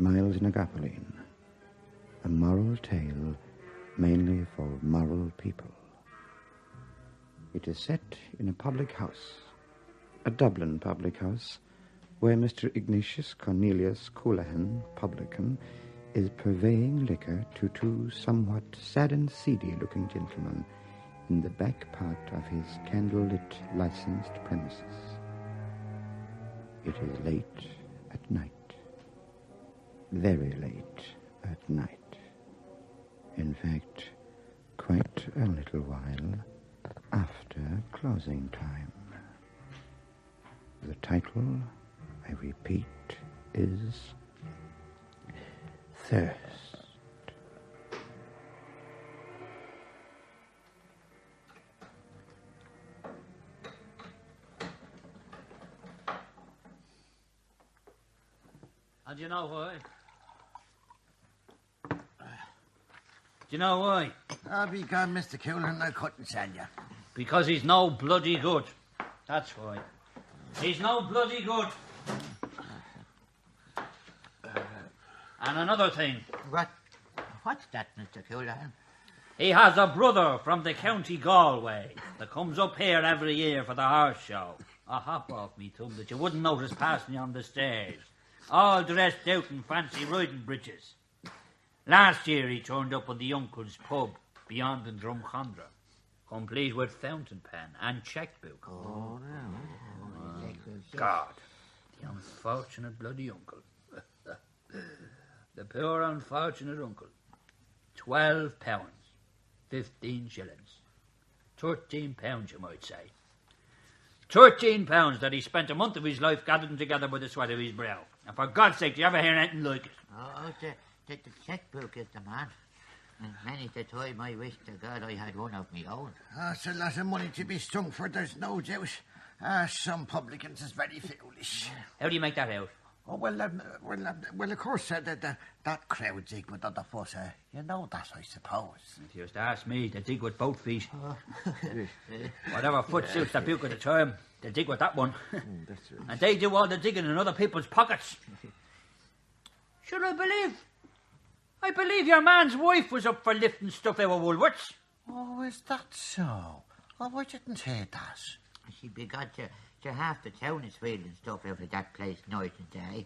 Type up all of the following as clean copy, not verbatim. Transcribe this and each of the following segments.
Myles Na Gopaleen, a moral tale mainly for moral people. It is set in a public house, a Dublin public house, where Mr. Ignatius Cornelius Coolahan, publican, is purveying liquor to two somewhat sad and seedy-looking gentlemen in the back part of his candle-lit licensed premises. It is late at night. Very late at night. In fact, quite a little while after closing time. The title, I repeat, is Thirst. And do you know why? Do you know why? Because Mr. Coolahan, I couldn't send you. Because he's no bloody good. That's why. He's no bloody good. And another thing. What's that, Mr. Coolahan? He has a brother from the county Galway that comes up here every year for the horse show. A hop off me thumb that you wouldn't notice passing on the stairs. All dressed out in fancy riding breeches. Last year he turned up on the uncle's pub beyond the Drumcondra, complete with fountain pen and chequebook. Oh, God, the unfortunate bloody uncle. The poor unfortunate uncle. 12 pounds, 15 shillings. 13 pounds, you might say. 13 pounds that he spent a month of his life gathering together by the sweat of his brow. And for God's sake, do you ever hear anything like it? Oh, the chequebook is the man. And many's the time I wish to God I had one of my own. It's a lot of money to be stung for, there's no doubt. Some publicans is very foolish. How do you make that out? Oh, well, of course, that crowd dig with other fuss, you know that, I suppose. If you was to ask me, they dig with both feet. Whatever foot suits the puke at the time, they dig with that one. That's right. And they do all the digging in other people's pockets. Should I believe your man's wife was up for lifting stuff out of Woolworths. Oh, is that so? Oh, I didn't hear that. She begot to half the town is feeling stuff out of that place night and day.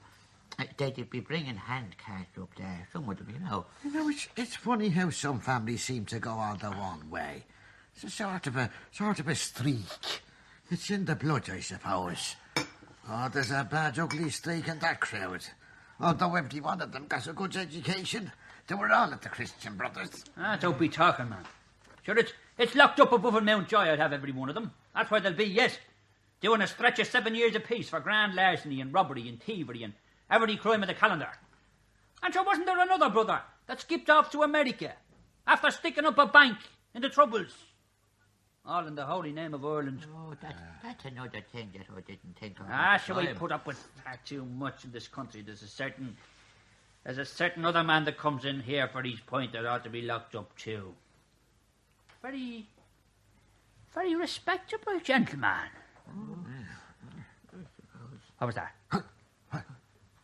They'd be bringing hand carts up there, some of them, you know. You know, it's funny how some families seem to go all the one way. It's a sort of a streak. It's in the blood, I suppose. Oh, there's a bad, ugly streak in that crowd. Although every one of them got a good education, they were all at the Christian Brothers. Don't be talking, man. Sure, it's locked up above in Mount Joy, I'd have every one of them. That's where they'll be, yes. Doing a stretch of 7 years apiece for grand larceny and robbery and thievery and every crime of the calendar. And sure, wasn't there another brother that skipped off to America after sticking up a bank in the Troubles? All in the holy name of Ireland. Oh, that's another thing that I didn't think of. Shall we put up with far too much in this country? There's a certain other man that comes in here for each point that ought to be locked up too. Very, very respectable gentleman. What was that?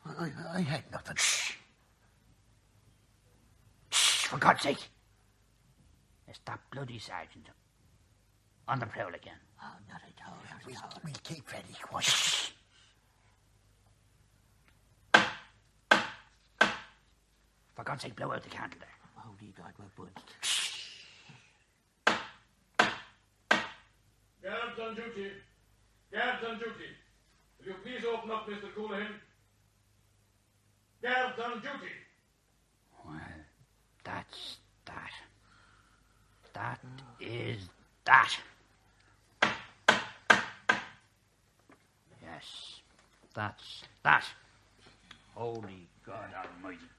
I had nothing. Shh, for God's sake. It's that bloody sergeant. On the prowl again. Oh, not at all. We'll keep very quiet. Shh. For God's sake, blow out the candle there. Holy God, we're bunched. Guards on duty. Guards on duty. Will you please open up, Mr. Coolahan? Guards on duty. Well, that's that. That is that. Yes, that's that. Holy God Almighty.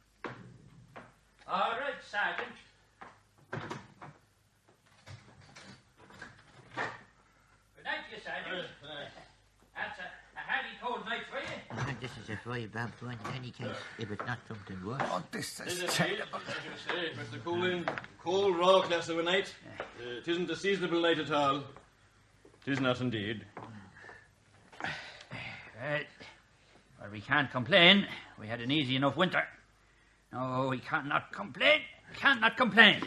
All right, Sergeant. Good night to you, Sergeant. That's a heavy cold night for you. And this is a very bad one in any case, if it's not something worse. Oh, this is Is terrible. As you say, Mr. Coolahan, cold, raw class of a night. It isn't a seasonable night at all. It is not indeed. Well, we can't complain. We had an easy enough winter. No, we cannot complain. Cannot complain.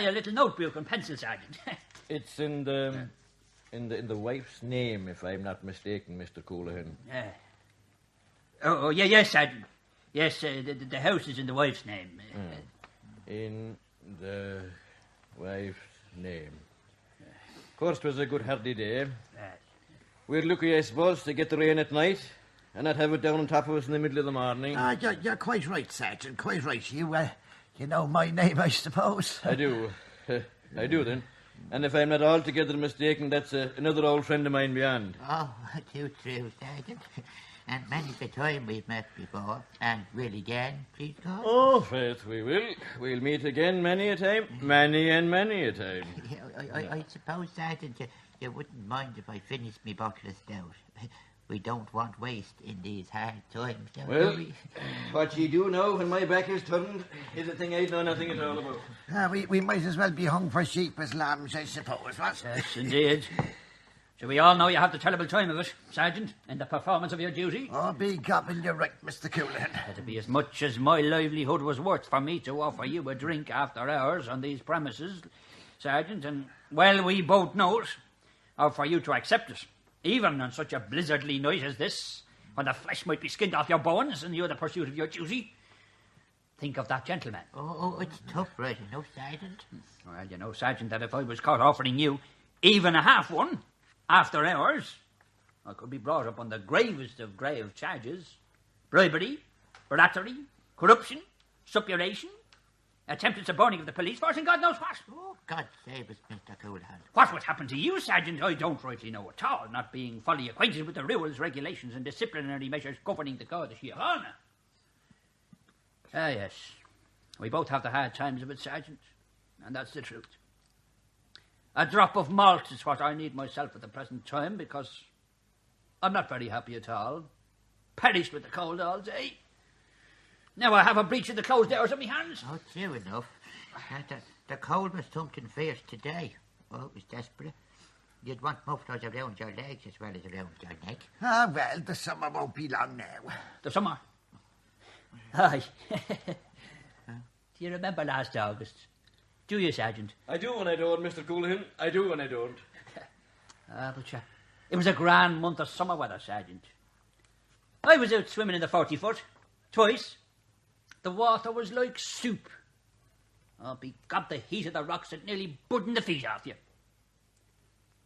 Your little notebook and pencil, Sergeant. It's in the wife's name, if I'm not mistaken, Mr. Coolahan. Yes, Sergeant. Yes, the house is in the wife's name. In the wife's name. Of course, 'twas a good hardy day. We're lucky, I suppose, to get the rain at night and not have it down on top of us in the middle of the morning. You're quite right, Sergeant, quite right. You know my name, I suppose. I do. I do, then. And if I'm not altogether mistaken, that's another old friend of mine beyond. Oh, too true, Sergeant. And many's the time we've met before, and will again, please God. Oh, faith, we will. We'll meet again many a time. Many and many a time. I suppose, Sergeant, you wouldn't mind if I finished me bottle of stout. We don't want waste in these hard times, don't we? What ye do now when my back is turned is a thing I know nothing at all about. We might as well be hung for sheep as lambs, I suppose, what? Yes, indeed. So we all know you have the terrible time of it, Sergeant, in the performance of your duty. Oh, be gobbin, you're right, Mr. Coolahan. It'd be as much as my livelihood was worth for me to offer you a drink after hours on these premises, Sergeant, and, well, we both know it, or for you to accept it, even on such a blizzardly night as this, when the flesh might be skinned off your bones in the other pursuit of your duty. Think of that, gentleman. Oh, it's tough, right enough, Sergeant. Well, you know, Sergeant, that if I was caught offering you even a half one after hours, I could be brought up on the gravest of grave charges. Bribery, battery, corruption, suppuration, attempted suborning of the police force, and God knows what. Oh, God save us, Mr. Coolahan. What would happen to you, Sergeant, I don't rightly know at all, not being fully acquainted with the rules, regulations, and disciplinary measures governing the Garda Síochána. Ah, yes. We both have the hard times of it, Sergeant, and that's the truth. A drop of malt is what I need myself at the present time, because I'm not very happy at all. Perished with the cold all day. Now I have a breach of the closed doors on my hands. Oh, true enough. The cold was something fierce today. Oh, it was desperate. You'd want mufflers around your legs as well as around your neck. Ah, well, the summer won't be long now. The summer? Aye. Do you remember last August? Do you, Sergeant? I do and I don't, Mr. Coolahan. I do and I don't. But it was a grand month of summer weather, Sergeant. I was out swimming in the 40-foot, twice. The water was like soup. Oh, begob, the heat of the rocks had nearly burdened the feet off you.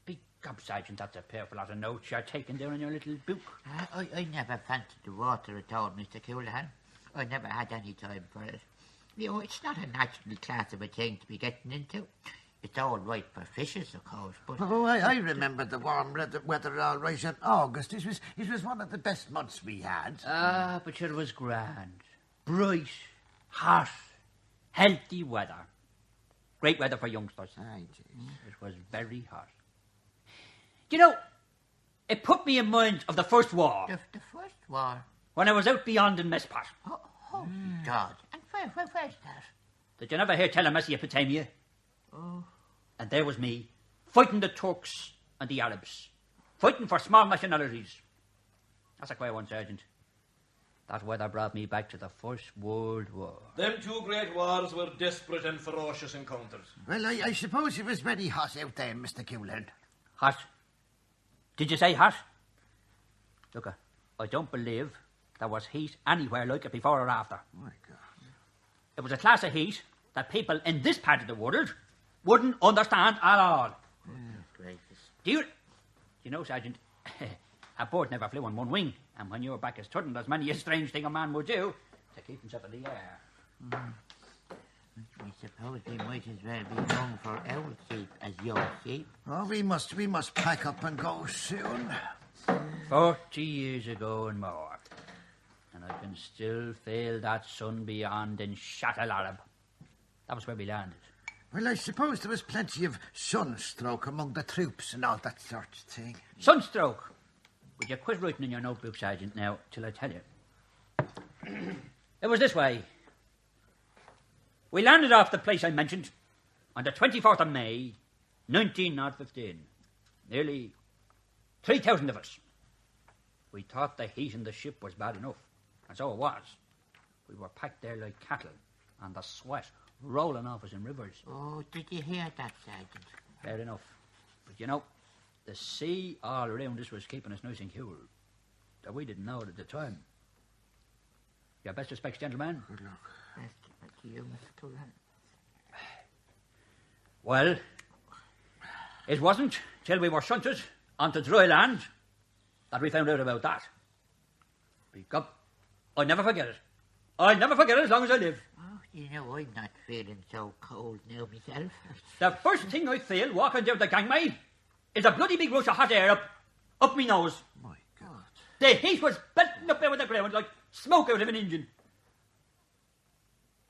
Begob, Sergeant, that's a powerful lot of notes you're taking down in your little book. I never fancied the water at all, Mr. Coolahan. I never had any time for it. You know, it's not a natural class of a thing to be getting into. It's all right for fishes, of course, but... Oh, I remember the warm weather all right in August. It was one of the best months we had. Ah, but it was grand. Bright, hot, healthy weather. Great weather for youngsters. Aye, It was very hot. Do you know, it put me in mind of the First War. The First War? When I was out beyond in Mespot. Oh, holy God. And where's that? Did you never hear tell of Mesopotamia? Oh. And there was me, fighting the Turks and the Arabs. Fighting for small nationalities. That's a queer one, Sergeant. That weather brought me back to the First World War. Them two great wars were desperate and ferocious encounters. Well, I suppose it was very hot out there, Mr. Coolahan. Hot? Did you say hot? Look, I don't believe there was heat anywhere like it before or after. Oh, my God. It was a class of heat that people in this part of the world wouldn't understand at all. Gracious. Do you know, Sergeant, a bird never flew on one wing, and when your back is turned, there's many a strange thing a man would do to keep himself in the air. I suppose we might as well be hung for our sheep as your sheep. Oh, we must pack up and go soon. 40 years ago and more, and I can still feel that sun beyond in Shattel Arab. That was where we landed. Well, I suppose there was plenty of sunstroke among the troops and all that sort of thing. Sunstroke? Would you quit writing in your notebook, Sergeant, now, till I tell you? It was this way. We landed off the place I mentioned on the 24th of May, 1915. Nearly 3,000 of us. We thought the heat in the ship was bad enough. And so it was. We were packed there like cattle, and the sweat rolling off us in rivers. Oh, did you hear that, Sergeant? Fair enough. But you know, the sea all around us was keeping us nice and cool. That we didn't know it at the time. Your best respects, gentlemen. Good luck. Best respect to you, Mr. Coolahan. Well, it wasn't till we were shunted onto dry land that we found out about that. Because I'll never forget it. I'll never forget it as long as I live. Oh, you know, I'm not feeling so cold now myself. The first thing I feel walking down the gangway is a bloody big rush of hot air up me nose. My God. The heat was belting up out of the ground like smoke out of an engine.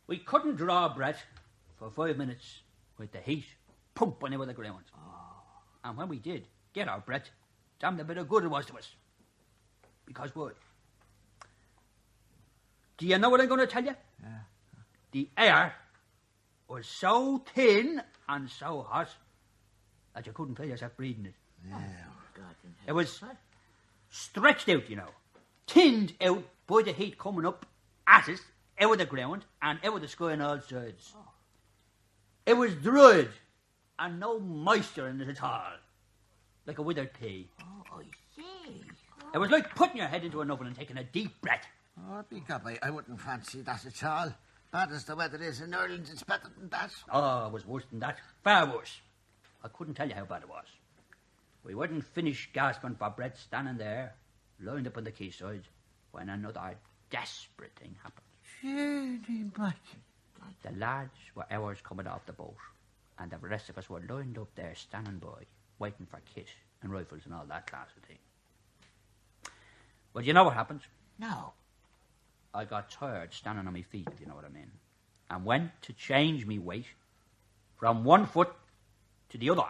We couldn't draw breath for 5 minutes with the heat pumping out of the ground. And when we did get our breath, damn the bit of good it was to us. Because what? Do you know what I'm going to tell you? Yeah. The air was so thin and so hot that you couldn't feel yourself breathing it. Yeah. It was stretched out, you know, thinned out by the heat coming up at us, out of the ground and out of the sky on all sides. It was dried and no moisture in it at all, like a withered pea. Oh, I see. It was like putting your head into an oven and taking a deep breath. Oh, begorra, I wouldn't fancy that at all. Bad as the weather is in Ireland, it's better than that. Oh, it was worse than that. Far worse. I couldn't tell you how bad it was. We wouldn't finish gasping for breath standing there, lined up on the quayside, when another desperate thing happened. Jenny, Mike. The lads were hours coming off the boat, and the rest of us were lined up there standing by, waiting for kit and rifles and all that class of thing. But you know what happened? No. I got tired standing on my feet, if you know what I mean, and went to change me weight from one foot to the other. Do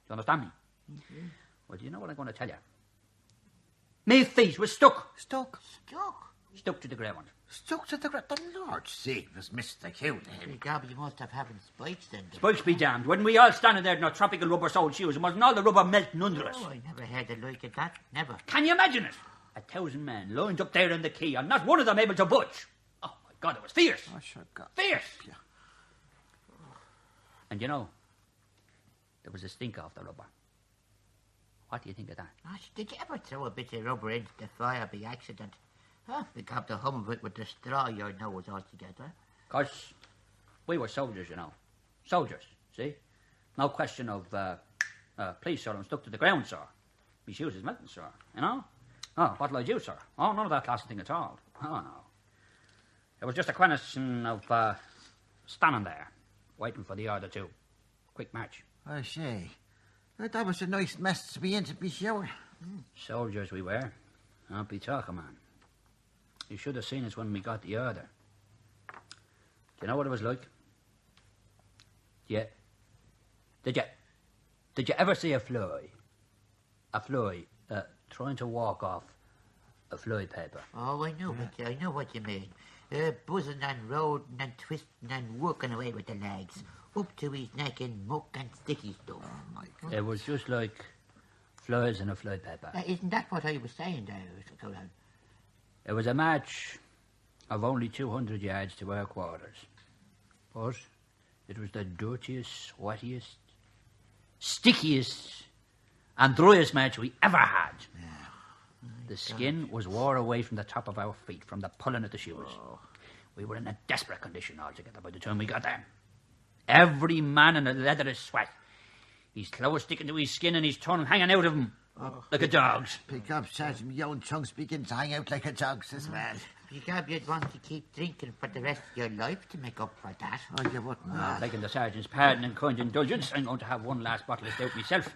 you understand me? Mm-hmm. Well, do you know what I'm going to tell you? My feet was stuck. Stuck? Stuck to the ground. Stuck to the ground. The Lord save us, Mr. Coolahan. Begorra, you must have having spikes then. Spikes be damned. When we all standing there in our tropical rubber-soled shoes, and wasn't all the rubber melting under us? Oh, I never heard the like of that. Never. Can you imagine it? 1,000 men lined up there in the quay, and not one of them able to budge. Oh, my God, it was fierce. Oh, sure, God. Fierce. Yeah. And you know, there was a stink off the rubber. What do you think of that? Gosh, did you ever throw a bit of rubber into the fire by accident? Huh? We got the hum of it would destroy your nose altogether. 'Cause we were soldiers, you know. Soldiers, see? No question of, please, sir, I'm stuck to the ground, sir. My shoes is melting, sir, you know? Oh, what'll I do, sir? Oh, none of that class of thing at all. Oh, no. It was just a question of, standing there, waiting for the order to quick march. I say, that was a nice mess to be in, to be sure. Soldiers we were. Don't be talking, man. You should have seen us when we got the order. Do you know what it was like? Yeah. Did you ever see a fly? A fly trying to walk off a fly paper? Oh, I know what you mean. Buzzing and rolling and twisting and working away with the legs, up to his neck in muck and sticky stuff. Oh, my God. It was just like flies in a fly paper. Isn't that what I was saying there, Mr. Coolahan? It was a march of only 200 yards to our quarters. But it was the dirtiest, sweatiest, stickiest and driest march we ever had. The skin was wore away from the top of our feet from the pulling of the shoes. We were in a desperate condition altogether by the time we got there. Every man in a leathery sweat. His clothes sticking to his skin and his tongue hanging out of him like a dog's. Pick up, Sergeant. My own tongue's begin to hang out like a dog's as well. Begorra, you'd want to keep drinking for the rest of your life to make up for that. Oh, you wouldn't. Taking the sergeant's pardon and kind indulgence, I'm going to have one last bottle of stout myself,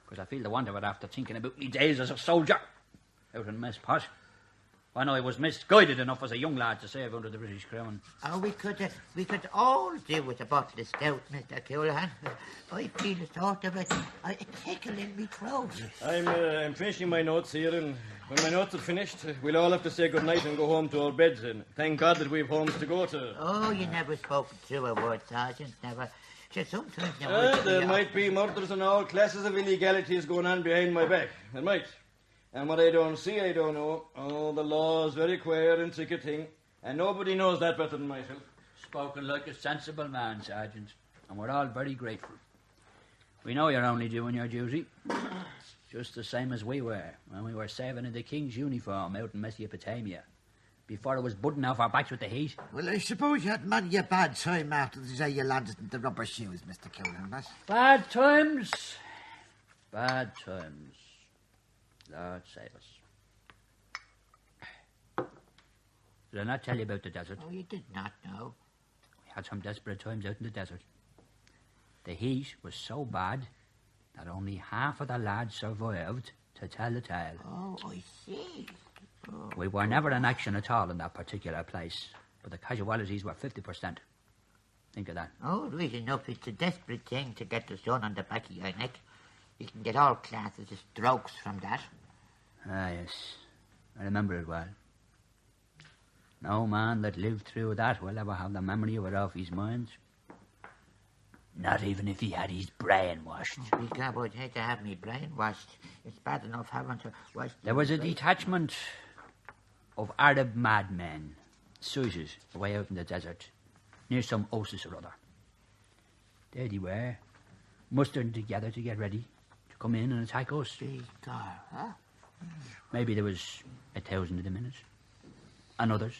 because I feel the want of it after thinking about me days as a soldier out in mess pot, when I was misguided enough as a young lad to save under the British Crown. Oh, we could all do with a bottle of stout, Mr. Coolahan. I feel the thought of it a tickle in me throat. I'm finishing my notes here, and when my notes are finished, we'll all have to say good night and go home to our beds, and thank God that we've homes to go to. Oh, you never spoke through a word, Sergeant, never. Sure, sometimes you There might be murders and all classes of illegalities going on behind my back. There might. And what I don't see, I don't know. Oh, the law's very queer and tricky thing, and nobody knows that better than myself. Spoken like a sensible man, Sergeant, and we're all very grateful. We know you're only doing your duty, just the same as we were when we were serving in the King's uniform out in Mesopotamia, before it was budding off our backs with the heat. Well, I suppose you had many a bad time after the day you landed in the rubber shoes, Mr. Coolahan, but... Bad times. Bad times. Lord save us. Did I not tell you about the desert? Oh, you did not know. We had some desperate times out in the desert. The heat was so bad that only half of the lads survived to tell the tale. Oh, I see. Oh, We were never in action at all in that particular place, but the casualties were 50%. Think of that. Oh, right enough. It's a desperate thing to get the sun on the back of your neck. You can get all classes of strokes from that. Ah, yes. I remember it well. No man that lived through that will ever have the memory of it off his mind. Not even if he had his brain washed. Oh, God, I'd hate to have me brain washed. It's bad enough having to wash... There was a detachment of Arab madmen, Suizes, away out in the desert, near some oasis or other. There they were, mustering together to get ready to come in and attack us. Gee, God, huh? Maybe there was 1,000 of them in it. And others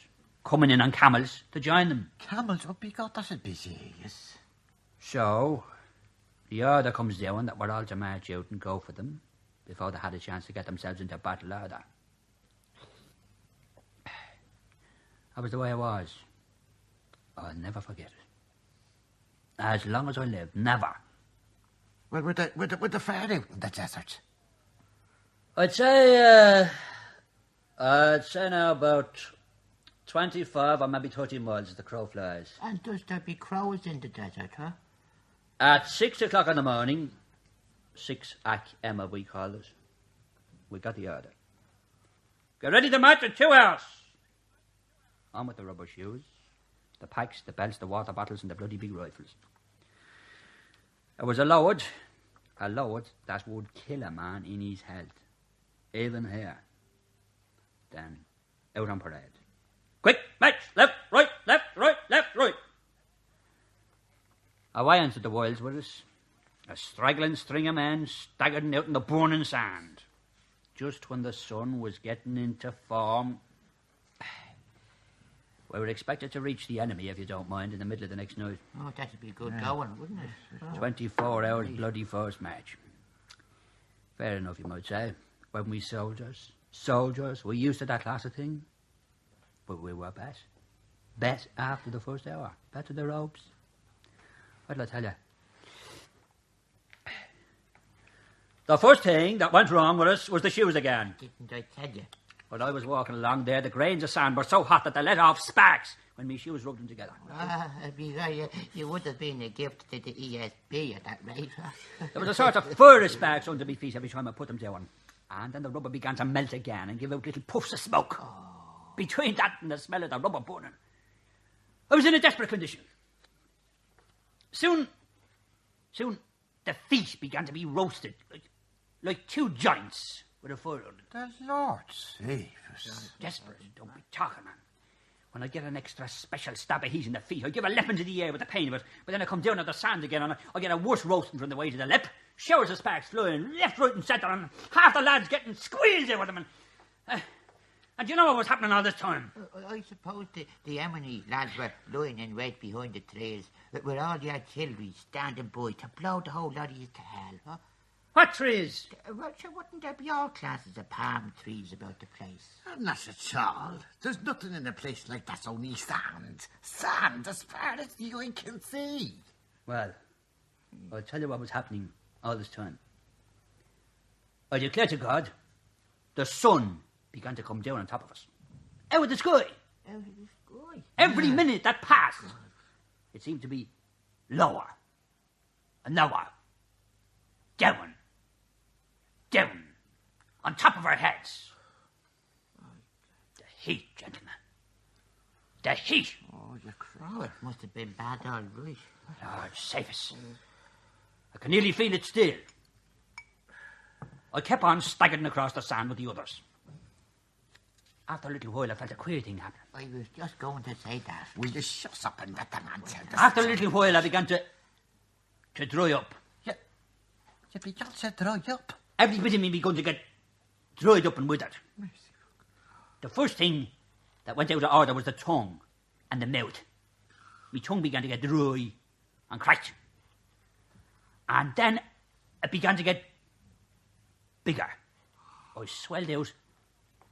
coming in on camels to join them. Camels would be God, that'd be serious. So, the order comes down that we're all to march out and go for them before they had a chance to get themselves into battle order. That was the way it was. I'll never forget it. As long as I live, never. Well, with the fare out in the desert. I'd say now about 25 or maybe 30 miles as the crow flies. And does there be crows in the desert, huh? At 6 o'clock in the morning, 6 Emma we call it, we got the order. Get ready to march in 2 hours. On with the rubber shoes, the packs, the belts, the water bottles, and the bloody big rifles. There was a load that would kill a man in his health, even here. Then, out on parade. Quick, march, left, right, left, right, left, right. Away into the wilds with us, a straggling string of men staggered out in the burning sand. Just when the sun was getting into form, we were expected to reach the enemy, if you don't mind, in the middle of the next night. Oh, that'd be good going, wouldn't it? 24 hours bloody first march. Fair enough, you might say. When we soldiers, we used to that class of thing. But we were bet. Bet after the first hour. Bet to the ropes. What'll I tell you? The first thing that went wrong with us was the shoes again. Didn't I tell you? When I was walking along there, the grains of sand were so hot that they let off sparks when my shoes rubbed them together. You would have been a gift to the ESB at that rate. There was a sort of furnace sparks under my feet every time I put them down. And then the rubber began to melt again and give out little puffs of smoke. Oh. Between that and the smell of the rubber burning, I was in a desperate condition. Soon, the feet began to be roasted like 2 giants with a fire on it. The Lord save us. Desperate, don't be talking, man. When I get an extra special stab of heat in the feet, I give a leap into the air with the pain of it, but then I come down on the sand again and I get a worse roasting from the weight of the lip. Showers of sparks flying left, right and centre, and half the lads getting squeezed out of them. And do you know what was happening all this time? I suppose the Emily lads were lying in wait behind the trees with all the artillery standing by to blow the whole lot of you to hell, huh? What trees? Well, sure, wouldn't there be all classes of palm trees about the place? Not at all. There's nothing in a place like that's only sand. Sand as far as the eye can see. Well, I'll tell you what was happening all this time. I declare to God, the sun began to come down on top of us. Out of the sky. Out of the sky? Every minute that passed, it seemed to be lower and lower. Down. Down. On top of our heads. The heat, gentlemen. The heat. Oh, the crow. It must have been bad all right. Lord save us. I can nearly feel it still. I kept on staggering across the sand with the others. After a little while, I felt a queer thing happen. I was just going to say that. Will you shut up and let the man tell the After a story? little while, I began to dry up. You began to dry up. Every bit of me began to get dried up and withered. The first thing that went out of order was the tongue and the mouth. My tongue began to get dry and cracked. And then it began to get bigger. I swelled out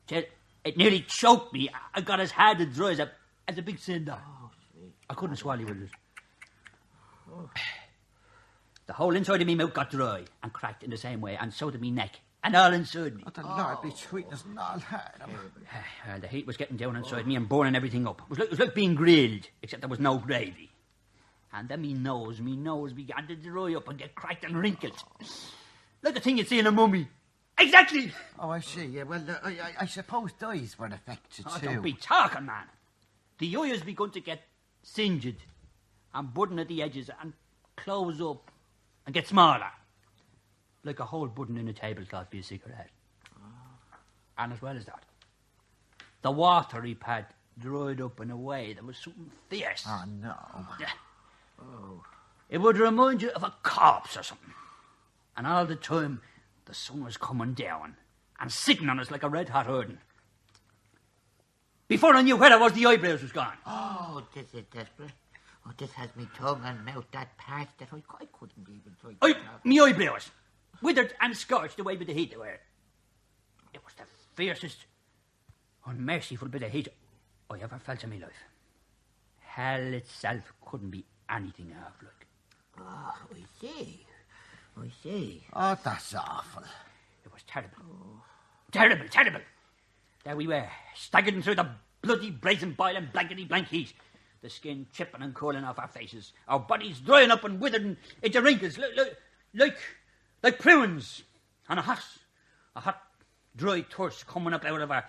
till it nearly choked me. I got as hard and dry as a big cinder. I couldn't swallow with it. The whole inside of me mouth got dry and cracked in the same way, and so did me neck, and all inside me. The Lord between us and all hurt him. The heat was getting down inside me and burning everything up. It was like being grilled, except there was no gravy. And then me nose began to dry up and get cracked and wrinkled. Like the thing you'd see in a mummy. Exactly! Oh, I see. Yeah, well, I suppose the eyes were affected too. Don't be talking, man. The eyes begun to get singed and burden at the edges and close up and get smaller. Like a hole burden in a tablecloth be a cigarette. And as well as that, the watery pad dried up in a way that was something fierce. Oh, no. It would remind you of a corpse or something. And all the time, the sun was coming down and sitting on us like a red-hot urn. Before I knew where I was, the eyebrows was gone. Oh, this is desperate. Oh, this has me tongue and mouth that parched that I couldn't even try. Me eyebrows, withered and scorched away with the heat they were. It was the fiercest, unmerciful bit of heat I ever felt in my life. Hell itself couldn't be anything half like. Oh, I see. Oh, that's awful. It was terrible. Terrible. There we were, staggering through the bloody, brazen, boiling, blankety-blank heat. The skin chipping and curling off our faces. Our bodies drying up and withering into wrinkles, like prunes. And a hot, dry thirst coming up out of our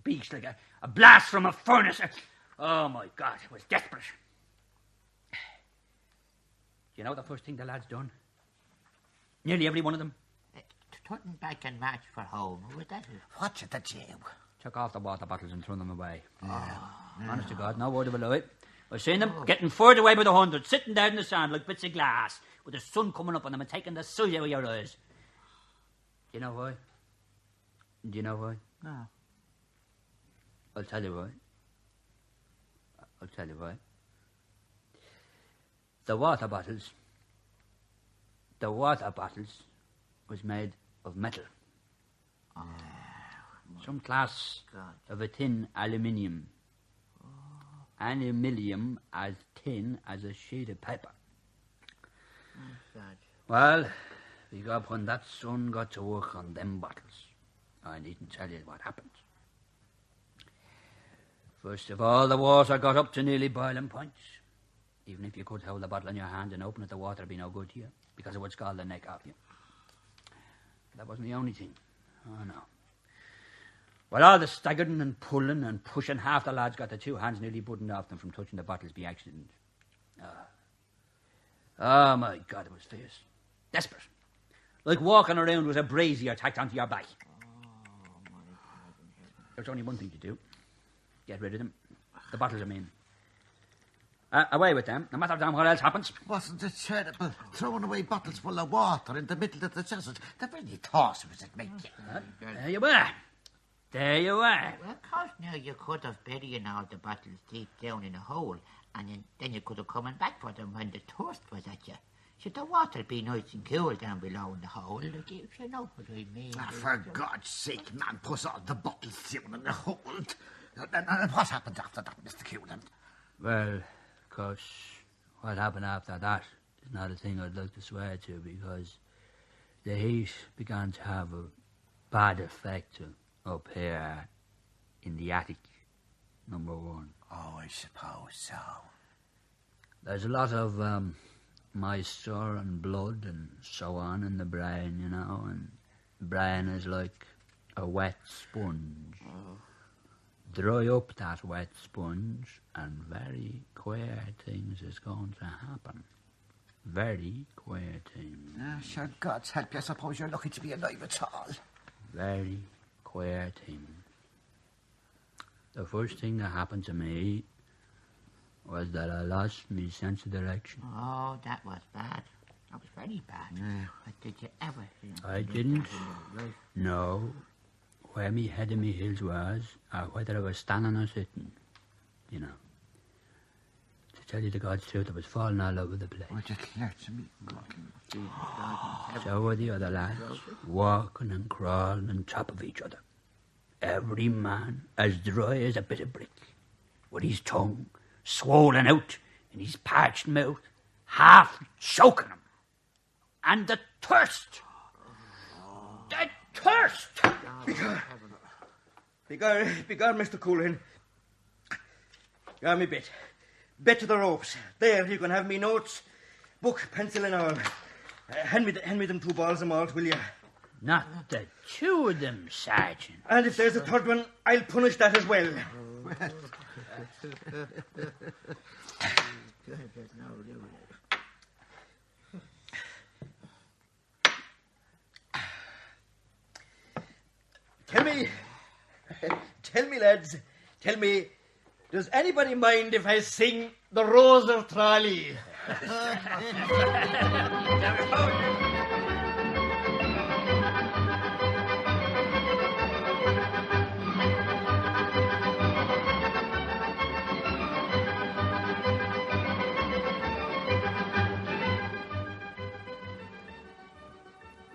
beaks like a blast from a furnace. Oh, my God, it was desperate. Do you know the first thing the lads done? Nearly every one of them. Turning back and march for home. Was that it? What should they do? Took off the water bottles and threw them away. Honest to God, no word of a lie. I seen them getting further away by the hundred, sitting there in the sand like bits of glass, with the sun coming up on them and taking the sight out of your eyes. Do you know why? No. I'll tell you why. The water bottles was made of metal. Some class of a tin aluminium. Aluminium as thin as a sheet of paper. Well, when that son got to work on them bottles, I needn't tell you what happened. First of all, the water got up to nearly boiling point. Even if you could hold the bottle in your hand and open it, the water would be no good to you, because it would scald the neck off you. That wasn't the only thing. Oh, no. Well, all the staggering and pulling and pushing, half the lads got their two hands nearly burdened off them from touching the bottles by accident. Oh, my God, it was fierce. Desperate. Like walking around with a brazier tacked onto your back. There's only one thing to do. Get rid of them. The bottles are in. Away with them, no matter damn what else happens. Wasn't it terrible? Throwing away bottles full of water in the middle of the desert. The very thought of it made you. There you were. Well, of course, now you could have buried all the bottles deep down in a hole, and then you could have come back for them when the thirst was at you. Should the water be nice and cool down below in the hole, like, if you know what I mean. For God's sake, man, put all the bottles down in the hole. And what happened after that, Mr. Coolahan? Well, of course, what happened after that is not a thing I'd like to swear to, because the heat began to have a bad effect up here in the attic, number one. Oh, I suppose so. There's a lot of moisture and blood and so on in the brain, you know, and the brain is like a wet sponge. Dry up that wet sponge and very queer things is going to happen. Very queer thing. Sure, God's help you. I suppose you're lucky to be alive at all. Very queer thing. The first thing that happened to me was that I lost my sense of direction. Oh, that was bad. That was very bad. But did you ever... I didn't know where me head and me heels was, or whether I was standing or sitting, you know. To tell you the God's truth, I was falling all over the place. Oh, declare to me. So were the other lads, walking and crawling on top of each other. Every man as dry as a bit of brick, with his tongue swollen out in his parched mouth, half choking him. And the thirst! The thirst! Begone, Mr. Coolahan. You're me bit. Bet to the ropes. There, you can have me notes, book, pencil and all. Hand me them 2 balls of malt, will you? Not the 2 of them, Sergeant. And if there's a third one, I'll punish that as well. Tell me, lads, does anybody mind if I sing The Rose of Tralee?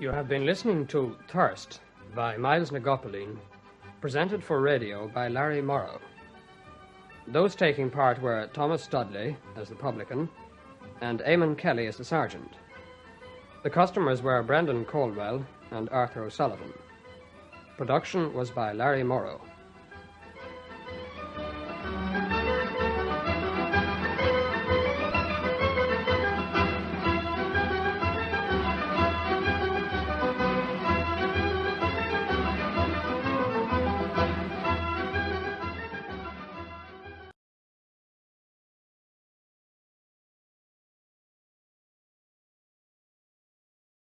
You have been listening to Thirst by Myles Na Gopaleen, presented for radio by Larry Morrow. Those taking part were Thomas Studley as the publican and Eamon Kelly as the sergeant. The customers were Brendan Caldwell and Arthur O'Sullivan. Production was by Larry Morrow.